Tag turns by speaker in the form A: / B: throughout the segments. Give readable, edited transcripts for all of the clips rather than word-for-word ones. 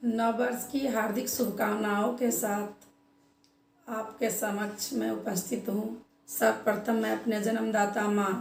A: नववर्ष की हार्दिक शुभकामनाओं के साथ आपके समक्ष मैं उपस्थित हूँ। सर्वप्रथम मैं अपने जन्मदाता माँ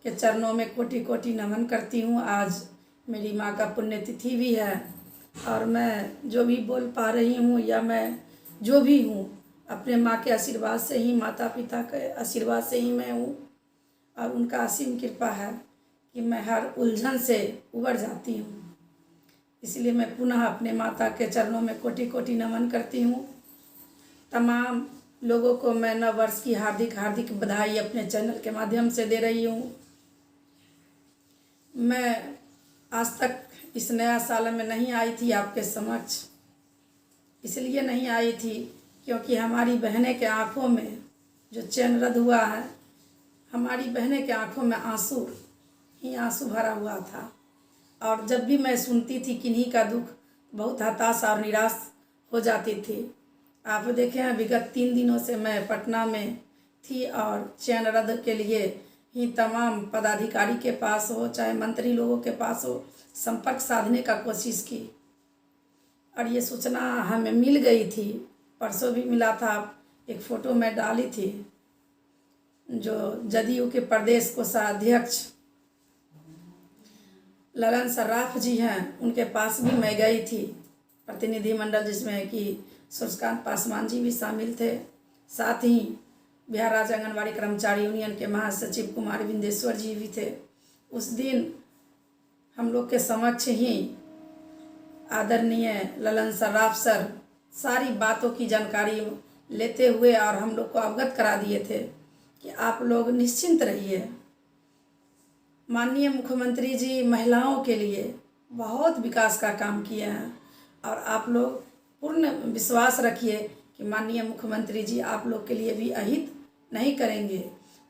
A: के चरणों में कोटि कोटि नमन करती हूँ। आज मेरी माँ का पुण्यतिथि भी है और मैं जो भी बोल पा रही हूँ या मैं जो भी हूँ अपने माँ के आशीर्वाद से ही, माता पिता के आशीर्वाद से ही मैं हूँ और उनका असीम कृपा है कि मैं हर उलझन से उबर जाती हूँ। इसलिए मैं पुनः अपने माता के चरणों में कोटि कोटि नमन करती हूँ। तमाम लोगों को मैं नव वर्ष की हार्दिक हार्दिक बधाई अपने चैनल के माध्यम से दे रही हूँ। मैं आज तक इस नया साल में नहीं आई थी आपके समक्ष, इसलिए नहीं आई थी क्योंकि हमारी बहनें के आँखों में जो चैन रद्द हुआ है, हमारी बहनें के आँखों में आंसू ही आंसू भरा हुआ था। और जब भी मैं सुनती थी किन्हीं का दुख, बहुत हताश और निराश हो जाती थी। आप देखें हैं विगत 3 दिनों से मैं पटना में थी और चयन रद्द के लिए ही तमाम पदाधिकारी के पास हो चाहे मंत्री लोगों के पास हो संपर्क साधने का कोशिश की और ये सूचना हमें मिल गई थी। परसों भी मिला था, एक फ़ोटो मैं डाली थी। जो जदयू के प्रदेश कोषाध्यक्ष ललन सर्राफ जी हैं, उनके पास भी मैं गई थी, प्रतिनिधिमंडल जिसमें कि सूर्यकांत पासवान जी भी शामिल थे। साथ ही बिहार राज्य आंगनबाड़ी कर्मचारी यूनियन के महासचिव कुमारी बिंदेश्वर जी भी थे। उस दिन हम लोग के समक्ष ही आदरणीय ललन सर्राफ सर सारी बातों की जानकारी लेते हुए और हम लोग को अवगत करा दिए थे कि आप लोग निश्चिंत रहिए। माननीय मुख्यमंत्री जी महिलाओं के लिए बहुत विकास का काम किए हैं और आप लोग पूर्ण विश्वास रखिए कि माननीय मुख्यमंत्री जी आप लोग के लिए भी अहित नहीं करेंगे।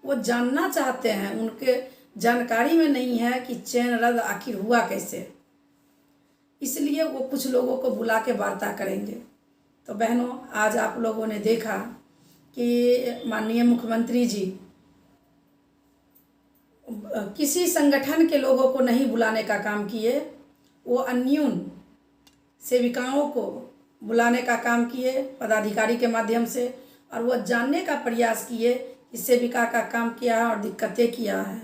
A: वो जानना चाहते हैं, उनके जानकारी में नहीं है कि चयन रद्द आखिर हुआ कैसे, इसलिए वो कुछ लोगों को बुला के वार्ता करेंगे। तो बहनों, आज आप लोगों ने देखा कि माननीय मुख्यमंत्री जी किसी संगठन के लोगों को नहीं बुलाने का काम किए, वो अन्यून सेविकाओं को बुलाने का काम किए पदाधिकारी के माध्यम से और वो जानने का प्रयास किए कि सेविका का काम किया है और दिक्कतें किया है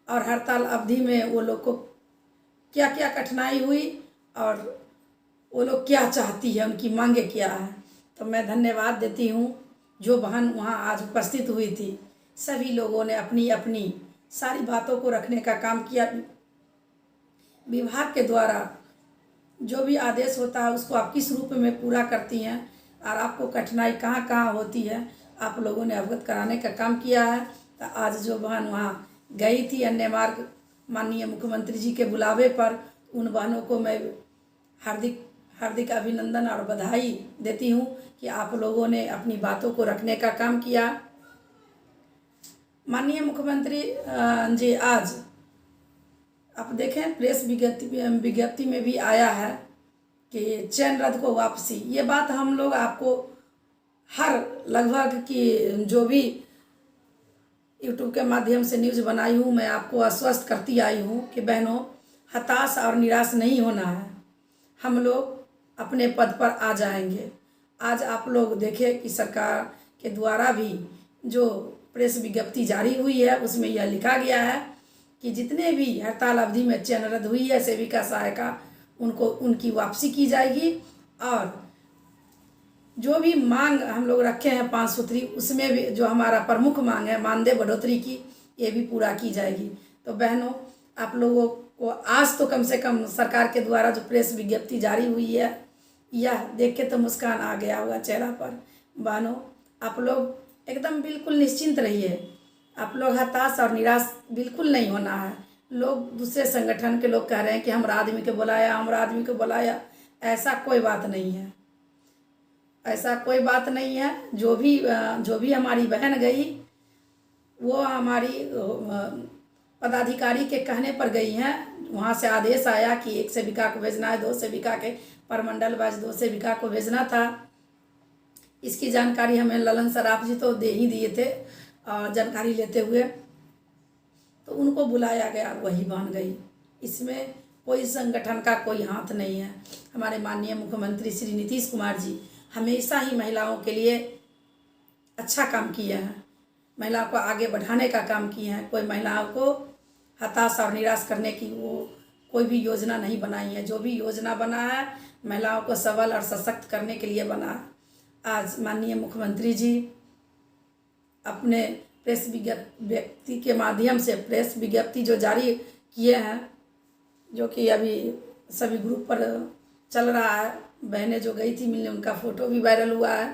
A: और हड़ताल अवधि में वो लोग को क्या क्या कठिनाई हुई और वो लोग क्या चाहती है, उनकी मांगे क्या है। तो मैं धन्यवाद देती हूँ जो बहन वहाँ आज उपस्थित हुई थी। सभी लोगों ने अपनी अपनी सारी बातों को रखने का काम किया। विभाग के द्वारा जो भी आदेश होता है उसको आप किस रूप में पूरा करती हैं और आपको कठिनाई कहाँ कहाँ होती है, आप लोगों ने अवगत कराने का काम किया है। तो आज जो बहन वहाँ गई थी अन्य मार्ग माननीय मुख्यमंत्री जी के बुलावे पर, उन बहनों को मैं हार्दिक हार्दिक अभिनंदन और बधाई देती हूँ कि आप लोगों ने अपनी बातों को रखने का काम किया। माननीय मुख्यमंत्री जी आज आप देखें प्रेस विज्ञप्ति में भी आया है कि चयन रद्द को वापसी। ये बात हम लोग आपको हर लगभग की जो भी यूट्यूब के माध्यम से न्यूज़ बनाई हूँ, मैं आपको आश्वस्त करती आई हूँ कि बहनों, हताश और निराश नहीं होना है। हम लोग अपने पद पर आ जाएंगे। आज आप लोग देखें कि सरकार के द्वारा भी जो प्रेस विज्ञप्ति जारी हुई है उसमें यह लिखा गया है कि जितने भी हड़ताल अवधि में चयन रद्द हुई है सेविका सहायिका, उनको उनकी वापसी की जाएगी और जो भी मांग हम लोग रखे हैं 5 सूत्री, उसमें भी जो हमारा प्रमुख मांग है मानदेय बढ़ोतरी की, ये भी पूरा की जाएगी। तो बहनों, आप लोगों को आज तो कम से कम सरकार के द्वारा जो प्रेस विज्ञप्ति जारी हुई है यह देख के तो मुस्कान आ गया होगा चेहरा पर। बहनों, आप लोग एकदम बिल्कुल निश्चिंत रहिए। आप लोग हताश और निराश बिल्कुल नहीं होना है। लोग दूसरे संगठन के लोग कह रहे हैं कि हमारा आदमी को बुलाया, हमारा आदमी को बुलाया, ऐसा कोई बात नहीं है, ऐसा कोई बात नहीं है। जो भी हमारी बहन गई वो हमारी पदाधिकारी के कहने पर गई हैं। वहाँ से आदेश आया कि 1 सेविका को भेजना है, 2 सेविका के परमंडल वाइज 2 सेविका को भेजना था। इसकी जानकारी हमें ललन सर्राफ जी तो दे ही दिए थे और जानकारी लेते हुए तो उनको बुलाया गया और वही बन गई। इसमें कोई संगठन का कोई हाथ नहीं है। हमारे माननीय मुख्यमंत्री श्री नीतीश कुमार जी हमेशा ही महिलाओं के लिए अच्छा काम किए हैं, महिलाओं को आगे बढ़ाने का काम किए हैं। कोई महिलाओं को हताश और निराश करने की वो कोई भी योजना नहीं बनाई है। जो भी योजना बना है महिलाओं को सबल और सशक्त करने के लिए बना है। आज माननीय मुख्यमंत्री जी अपने प्रेस विज्ञप्ति के माध्यम से प्रेस विज्ञप्ति जो जारी किए हैं, जो कि अभी सभी ग्रुप पर चल रहा है, बहनें जो गई थी मिलने उनका फ़ोटो भी वायरल हुआ है,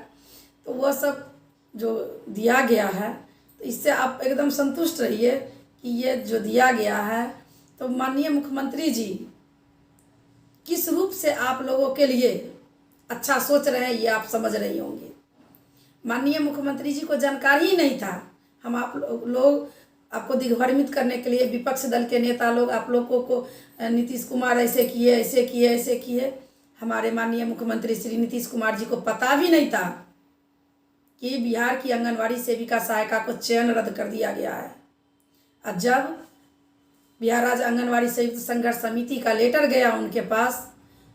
A: तो वह सब जो दिया गया है तो इससे आप एकदम संतुष्ट रहिए कि ये जो दिया गया है तो माननीय मुख्यमंत्री जी किस रूप से आप लोगों के लिए अच्छा सोच रहे हैं ये आप समझ रही होंगी। माननीय मुख्यमंत्री जी को जानकारी ही नहीं था। हम आप लोग आपको दिग्भ्रमित करने के लिए विपक्ष दल के नेता लोग आप लोगों को नीतीश कुमार ऐसे किए ऐसे किए ऐसे किए। हमारे माननीय मुख्यमंत्री श्री नीतीश कुमार जी को पता भी नहीं था कि बिहार की आंगनवाड़ी सेविका सहायिका को चयन रद्द कर दिया गया है। और जब बिहार राज्य आंगनवाड़ी संयुक्त संघर्ष समिति का लेटर गया उनके पास,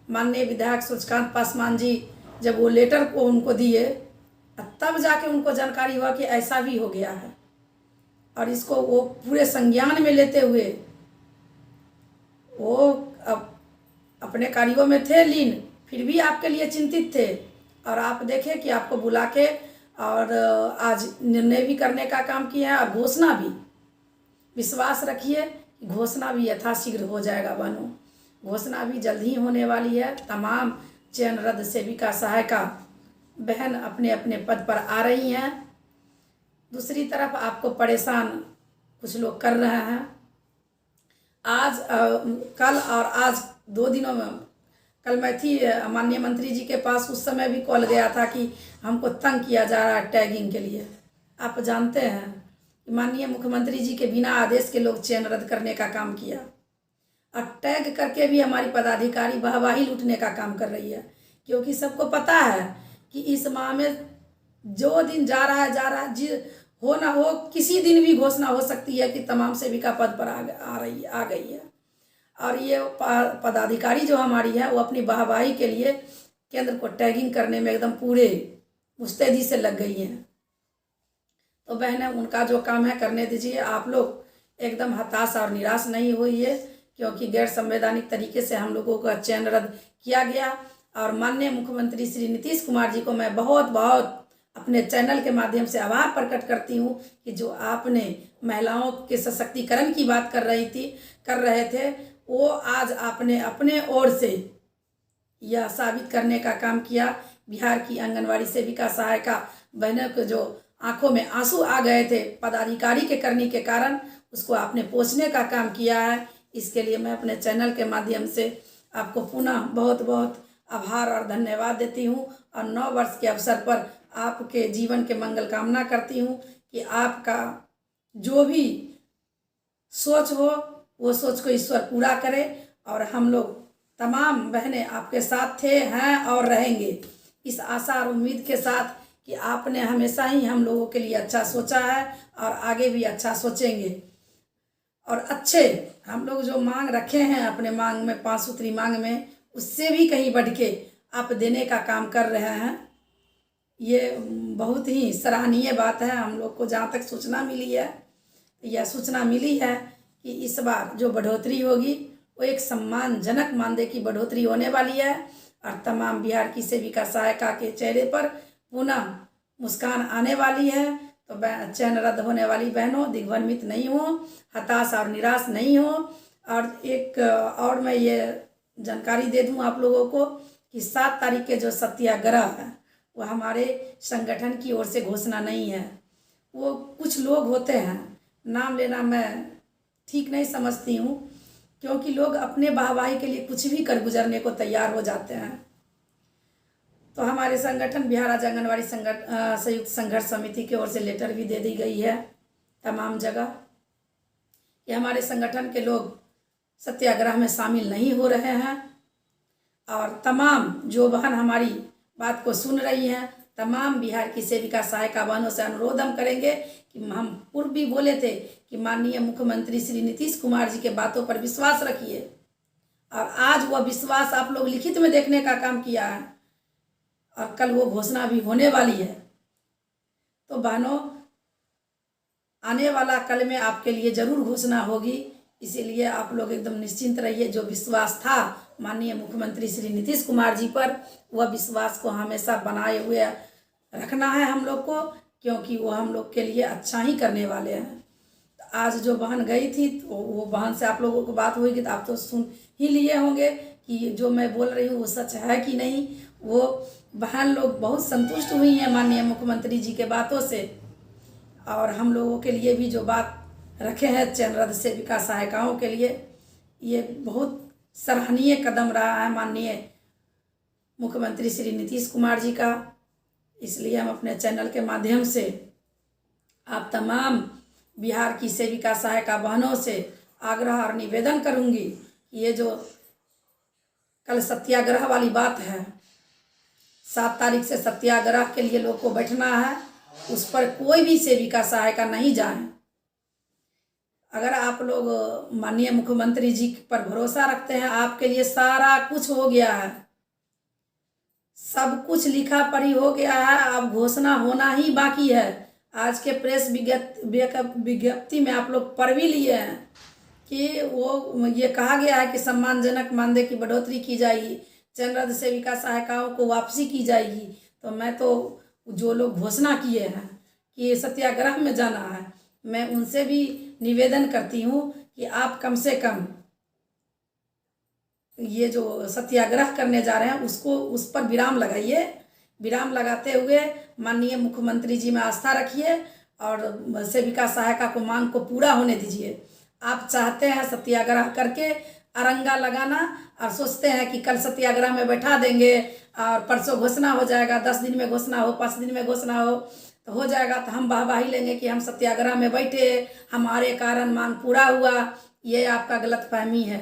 A: माननीय विधायक सूर्यकांत पासवान जी जब वो लेटर को उनको दिए तब जाके उनको जानकारी हुआ कि ऐसा भी हो गया है। और इसको वो पूरे संज्ञान में लेते हुए वो अपने कार्यों में थे लीन, फिर भी आपके लिए चिंतित थे। और आप देखें कि आपको बुला के और आज निर्णय भी करने का काम किया है और घोषणा भी। विश्वास रखिए कि घोषणा भी यथाशीघ्र हो जाएगा बनो, घोषणा भी जल्द ही होने वाली है। तमाम चयन रद्द सेविका सहायिका बहन अपने अपने पद पर आ रही हैं। दूसरी तरफ आपको परेशान कुछ लोग कर रहे हैं। आज कल और आज 2 दिनों में, कल मैं थी माननीय मंत्री जी के पास, उस समय भी कॉल गया था कि हमको तंग किया जा रहा है टैगिंग के लिए। आप जानते हैं कि माननीय मुख्यमंत्री जी के बिना आदेश के लोग चयन रद्द करने का काम किया और टैग करके भी हमारी पदाधिकारी वाहवाही लूटने का काम कर रही है। क्योंकि सबको पता है कि इस माह में जो दिन जा रहा है जी हो ना हो किसी दिन भी घोषणा हो सकती है कि तमाम सेविका पद पर आ गई है। और ये पदाधिकारी जो हमारी है वो अपनी वाहवाही के लिए केंद्र को टैगिंग करने में एकदम पूरे मुस्तैदी से लग गई हैं। तो बहनें उनका जो काम है करने दीजिए। आप लोग एकदम हताश और निराश नहीं होइए, क्योंकि गैर संवैधानिक तरीके से हम लोगों का चयन रद्द किया गया। और माननीय मुख्यमंत्री श्री नीतीश कुमार जी को मैं बहुत बहुत अपने चैनल के माध्यम से आभार प्रकट करती हूँ कि जो आपने महिलाओं के सशक्तिकरण की बात कर रहे थे, वो आज आपने अपने ओर से यह साबित करने का काम किया। बिहार की आंगनवाड़ी सेविका सहायिका बहनों को जो आंखों में आंसू आ गए थे पदाधिकारी के करने के कारण, उसको आपने पोंछने का काम किया है। इसके लिए मैं अपने चैनल के माध्यम से आपको पुनः बहुत बहुत आभार और धन्यवाद देती हूँ। और 9 वर्ष के अवसर पर आपके जीवन के मंगल कामना करती हूँ कि आपका जो भी सोच हो वो सोच को ईश्वर पूरा करे। और हम लोग तमाम बहनें आपके साथ थे, हैं और रहेंगे, इस आशा और उम्मीद के साथ कि आपने हमेशा ही हम लोगों के लिए अच्छा सोचा है और आगे भी अच्छा सोचेंगे। और अच्छे हम लोग जो मांग रखे हैं अपने मांग में, 5 सूत्री मांग में, उससे भी कहीं बढ़ के आप देने का काम कर रहे हैं। ये बहुत ही सराहनीय बात है। हम लोग को जहाँ तक सूचना मिली है, यह सूचना मिली है कि इस बार जो बढ़ोतरी होगी वो एक सम्मानजनक मानदेय की बढ़ोतरी होने वाली है। और तमाम बिहार की सेविका सहायिका के चेहरे पर पुनः मुस्कान आने वाली है। तो चयन रद्द होने वाली बहनों दिग्भ्रमित नहीं हो, हताश और निराश नहीं हो। और एक और मैं ये जानकारी दे दूं आप लोगों को कि 7 तारीख के जो सत्याग्रह है वो हमारे संगठन की ओर से घोषणा नहीं है। वो कुछ लोग होते हैं, नाम लेना मैं ठीक नहीं समझती हूँ, क्योंकि लोग अपने वाहवाही के लिए कुछ भी कर गुजरने को तैयार हो जाते हैं। तो हमारे संगठन बिहार राज्य आंगनवाड़ी संयुक्त संघर्ष समिति की ओर से लेटर भी दे दी गई है तमाम जगह कि हमारे संगठन के लोग सत्याग्रह में शामिल नहीं हो रहे हैं। और तमाम जो बहन हमारी बात को सुन रही हैं, तमाम बिहार की सेविका सहायिका बहनों से अनुरोध हम करेंगे कि हम पूर्व भी बोले थे कि माननीय मुख्यमंत्री श्री नीतीश कुमार जी के बातों पर विश्वास रखिए और आज वह विश्वास आप लोग लिखित में देखने का काम किया है और कल वो घोषणा भी होने वाली है। तो बहनों, आने वाला कल में आपके लिए जरूर घोषणा होगी, इसीलिए आप लोग एकदम निश्चिंत रहिए। जो विश्वास था माननीय मुख्यमंत्री श्री नीतीश कुमार जी पर, वह विश्वास को हमेशा बनाए हुए रखना है हम लोग को, क्योंकि वो हम लोग के लिए अच्छा ही करने वाले हैं। तो आज जो बहन गई थी, तो वो बहन से आप लोगों को बात हुई तो आप तो सुन ही लिए होंगे कि जो मैं बोल रही हूँ वो सच है कि नहीं। वो बहन लोग बहुत संतुष्ट हुई हैं माननीय मुख्यमंत्री जी के बातों से, और हम लोगों के लिए भी जो बात रखे हैं चयनरद्द सेविका सहायिकाओं के लिए, ये बहुत सराहनीय कदम रहा है माननीय मुख्यमंत्री श्री नीतीश कुमार जी का। इसलिए हम अपने चैनल के माध्यम से आप तमाम बिहार की सेविका सहायिका बहनों से आग्रह और निवेदन करूंगी कि ये जो कल सत्याग्रह वाली बात है, 7 तारीख से सत्याग्रह के लिए लोग को बैठना है, उस पर कोई भी सेविका सहायिका नहीं जाए। अगर आप लोग माननीय मुख्यमंत्री जी पर भरोसा रखते हैं, आपके लिए सारा कुछ हो गया है, सब कुछ लिखा पढ़ी हो गया है, अब घोषणा होना ही बाकी है। आज के प्रेस विज्ञप्ति में आप लोग पढ़ भी लिए हैं कि वो ये कहा गया है कि सम्मानजनक मानदेय की बढ़ोतरी की जाएगी, चयनरद्द सेविका सहायिकाओं को वापसी की जाएगी। तो मैं तो जो लोग घोषणा किए हैं कि सत्याग्रह में जाना है, मैं उनसे भी निवेदन करती हूँ कि आप कम से कम ये जो सत्याग्रह करने जा रहे हैं उसको उस पर विराम लगाइए। विराम लगाते हुए माननीय मुख्यमंत्री जी में आस्था रखिए और सेविका सहायिका को मांग को पूरा होने दीजिए। आप चाहते हैं सत्याग्रह करके अरंगा लगाना और सोचते हैं कि कल सत्याग्रह में बैठा देंगे और परसों घोषणा हो जाएगा, 10 दिन में घोषणा हो, 5 दिन में घोषणा हो जाएगा, तो हम वाहवाही लेंगे कि हम सत्याग्रह में बैठे, हमारे कारण मांग पूरा हुआ। ये आपका गलतफहमी है।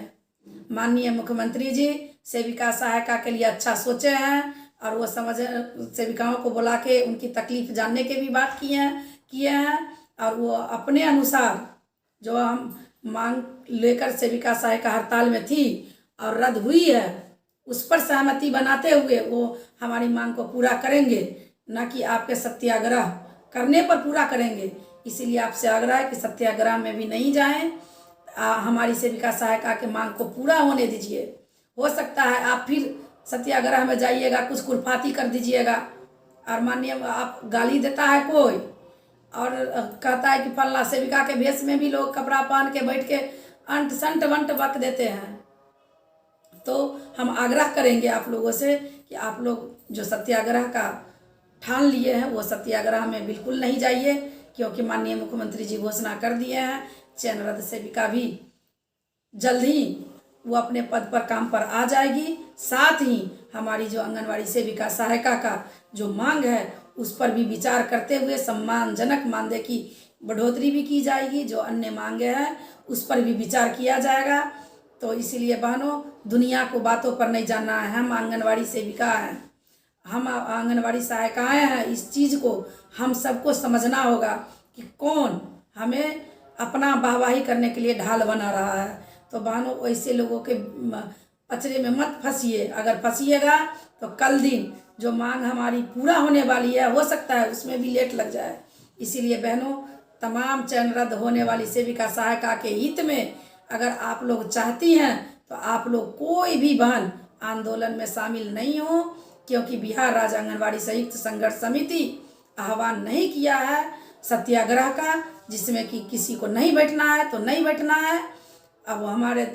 A: माननीय मुख्यमंत्री जी सेविका सहायिका के लिए अच्छा सोचे हैं और वो सेविकाओं को बुला के उनकी तकलीफ जानने के भी बात किए हैं और वो अपने अनुसार जो हम मांग लेकर सेविका सहायिका हड़ताल में थी और रद्द हुई है, उस पर सहमति बनाते हुए वो हमारी मांग को पूरा करेंगे, न कि आपके सत्याग्रह करने पर पूरा करेंगे। इसीलिए आपसे आग्रह है कि सत्याग्रह में भी नहीं जाएं, हमारी सेविका सहायिका के मांग को पूरा होने दीजिए। हो सकता है आप फिर सत्याग्रह में जाइएगा, कुछ खुरफाती कर दीजिएगा और माननीय आप गाली देता है कोई और कहता है कि फल्ला सेविका के भेष में भी लोग कपड़ा पहन के बैठ के अंट संट वंट बक देते हैं। तो हम आग्रह करेंगे आप लोगों से कि आप लोग जो सत्याग्रह का ठान लिए हैं वो सत्याग्रह में बिल्कुल नहीं जाइए, क्योंकि माननीय मुख्यमंत्री जी घोषणा कर दिए हैं चयनरद्द सेविका भी जल्द ही वो अपने पद पर काम पर आ जाएगी। साथ ही हमारी जो आंगनवाड़ी सेविका सहायिका का जो मांग है उस पर भी विचार करते हुए सम्मानजनक मानदेय की बढ़ोतरी भी की जाएगी। जो अन्य मांगे हैं उस पर भी विचार किया जाएगा। तो इसीलिए बहनों, दुनिया को बातों पर नहीं जानना है, हम आंगनवाड़ी सेविका हैं, हम आंगनवाड़ी सहायिकाएँ हैं। इस चीज़ को हम सबको समझना होगा कि कौन हमें अपना वाहवाही करने के लिए ढाल बना रहा है। तो बहनों, ऐसे लोगों के पचड़े में मत फंसिए। अगर फंसिएगा तो कल दिन जो मांग हमारी पूरा होने वाली है, हो सकता है उसमें भी लेट लग जाए। इसीलिए बहनों, तमाम चयनरद्द होने वाली सेविका सहायिका के हित में अगर आप लोग चाहती हैं तो आप लोग कोई भी बहन आंदोलन में शामिल नहीं हो, क्योंकि बिहार राज्य आंगनवाड़ी संयुक्त संघर्ष समिति आह्वान नहीं किया है सत्याग्रह का, जिसमें कि किसी को नहीं बैठना है तो नहीं बैठना है। अब हमारे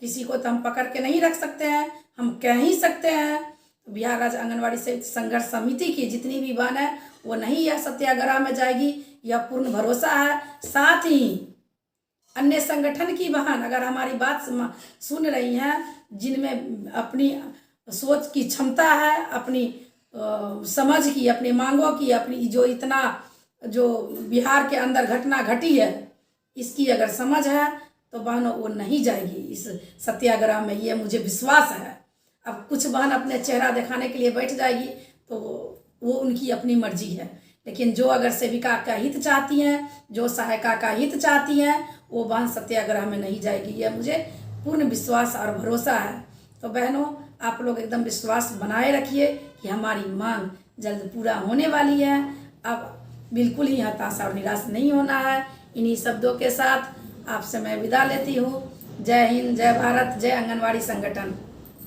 A: किसी को तो हम पकड़ के नहीं रख सकते हैं, हम कह ही सकते हैं। तो बिहार राज्य आंगनवाड़ी संयुक्त संघर्ष समिति की जितनी भी बहन है वो नहीं यह सत्याग्रह में जाएगी, यह पूर्ण भरोसा है। साथ ही अन्य संगठन की बहन अगर हमारी बात सुन रही हैं, जिनमें अपनी सोच की क्षमता है, अपनी समझ की, अपनी मांगों की, अपनी जो इतना जो बिहार के अंदर घटना घटी है इसकी अगर समझ है, तो बहनों वो नहीं जाएगी इस सत्याग्रह में, ये मुझे विश्वास है। अब कुछ बहन अपने चेहरा दिखाने के लिए बैठ जाएगी तो वो उनकी अपनी मर्जी है, लेकिन जो अगर सेविका का हित चाहती हैं, जो सहायिका का हित चाहती हैं, वो बहन सत्याग्रह में नहीं जाएगी, यह मुझे पूर्ण विश्वास और भरोसा है। तो बहनों, आप लोग एकदम विश्वास बनाए रखिए कि हमारी मांग जल्द पूरा होने वाली है। अब बिल्कुल ही हताशा और निराश नहीं होना है। इन्हीं शब्दों के साथ आपसे मैं विदा लेती हूँ। जय हिंद, जय भारत, जय आंगनवाड़ी संगठन।